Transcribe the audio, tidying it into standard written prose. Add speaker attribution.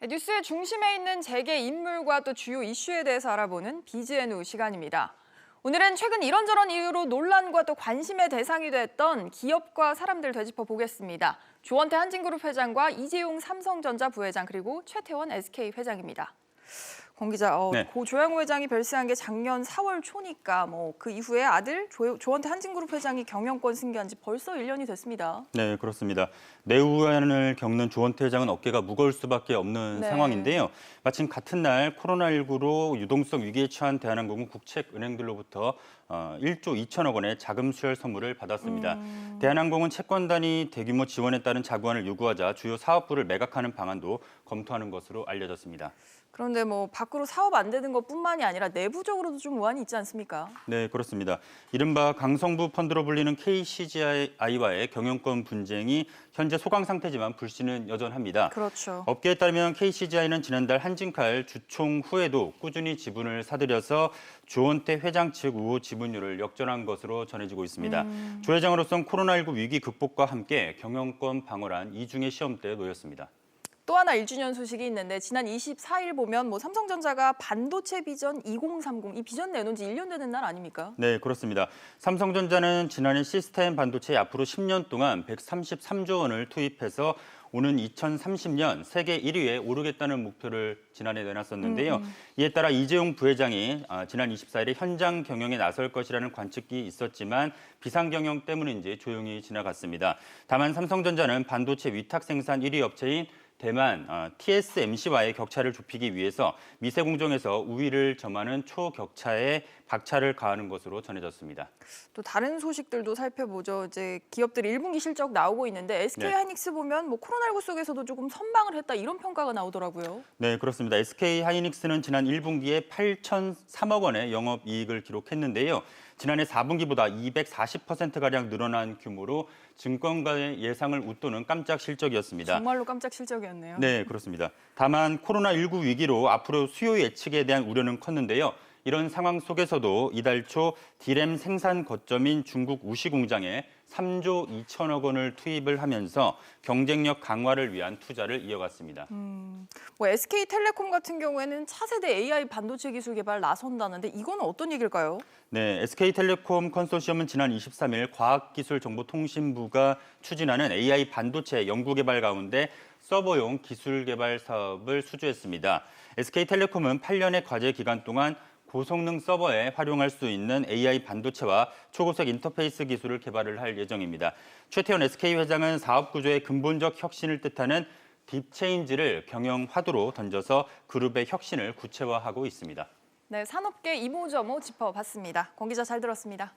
Speaker 1: 뉴스의 중심에 있는 재계 인물과 또 주요 이슈에 대해서 알아보는 BGNU 시간입니다. 오늘은 최근 이런저런 이유로 논란과 또 관심의 대상이 됐던 기업과 사람들 되짚어 보겠습니다. 조원태 한진그룹 회장과 이재용 삼성전자 부회장 그리고 최태원 SK 회장입니다. 권 기자,
Speaker 2: 네.
Speaker 1: 고 조양호 회장이 별세한 게 작년 4월 초니까 그 이후에 아들 조원태 한진그룹 회장이 경영권 승계한 지 벌써 1년이 됐습니다.
Speaker 2: 네, 그렇습니다. 내후환을 겪는 조원태 회장은 어깨가 무거울 수밖에 없는
Speaker 1: 네.
Speaker 2: 상황인데요. 마침 같은 날 코로나19로 유동성 위기에 처한 대한항공은 국책은행들로부터 1조 2천억 원의 자금 수혈 선물을 받았습니다. 대한항공은 채권단이 대규모 지원에 따른 자구안을 요구하자 주요 사업부를 매각하는 방안도 검토하는 것으로 알려졌습니다.
Speaker 1: 그런데 밖으로 사업 안 되는 것뿐만이 아니라 내부적으로도 좀 우환이 있지 않습니까?
Speaker 2: 네, 그렇습니다. 이른바 강성부 펀드로 불리는 KCGI와의 경영권 분쟁이 현재 소강 상태지만 불씨는 여전합니다.
Speaker 1: 그렇죠.
Speaker 2: 업계에 따르면 KCGI는 지난달 한진칼 주총 후에도 꾸준히 지분을 사들여서 조원태 회장 측 우호 지분율을 역전한 것으로 전해지고 있습니다. 조 회장으로선 코로나19 위기 극복과 함께 경영권 방어란 이중의 시험대에 놓였습니다.
Speaker 1: 또 하나 1주년 소식이 있는데 지난 24일 보면 삼성전자가 반도체 비전 2030 이 비전 내놓은 지 1년 되는 날 아닙니까?
Speaker 2: 네, 그렇습니다. 삼성전자는 지난해 시스템 반도체에 앞으로 10년 동안 133조 원을 투입해서 오는 2030년 세계 1위에 오르겠다는 목표를 지난해 내놨었는데요. 이에 따라 이재용 부회장이 지난 24일에 현장 경영에 나설 것이라는 관측이 있었지만 비상 경영 때문인지 조용히 지나갔습니다. 다만 삼성전자는 반도체 위탁 생산 1위 업체인 대만 TSMC와의 격차를 좁히기 위해서 미세 공정에서 우위를 점하는 초격차에 박차를 가하는 것으로 전해졌습니다.
Speaker 1: 또 다른 소식들도 살펴보죠. 이제 기업들이 1분기 실적 나오고 있는데 SK하이닉스 보면 코로나19 속에서도 조금 선방을 했다 이런 평가가 나오더라고요.
Speaker 2: 네, 그렇습니다. SK하이닉스는 지난 1분기에 8,003억 원의 영업이익을 기록했는데요. 지난해 4분기보다 240%가량 늘어난 규모로 증권가의 예상을 웃도는 깜짝 실적이었습니다.
Speaker 1: 정말로 깜짝 실적이었네요.
Speaker 2: 네, 그렇습니다. 다만 코로나19 위기로 앞으로 수요 예측에 대한 우려는 컸는데요. 이런 상황 속에서도 이달 초 디램 생산 거점인 중국 우시 공장에 3조 2천억 원을 투입을 하면서 경쟁력 강화를 위한 투자를 이어갔습니다.
Speaker 1: SK텔레콤 같은 경우에는 차세대 AI 반도체 기술 개발 나선다는데 이건 어떤 얘기일까요?
Speaker 2: 네, SK텔레콤 컨소시엄은 지난 23일 과학기술정보통신부가 추진하는 AI 반도체 연구개발 가운데 서버용 기술 개발 사업을 수주했습니다. SK텔레콤은 8년의 과제 기간 동안 고성능 서버에 활용할 수 있는 AI 반도체와 초고속 인터페이스 기술을 개발을 할 예정입니다. 최태원 SK 회장은 사업 구조의 근본적 혁신을 뜻하는 딥체인지를 경영 화두로 던져서 그룹의 혁신을 구체화하고 있습니다.
Speaker 1: 네, 산업계 이모저모 짚어봤습니다. 권 기자 잘 들었습니다.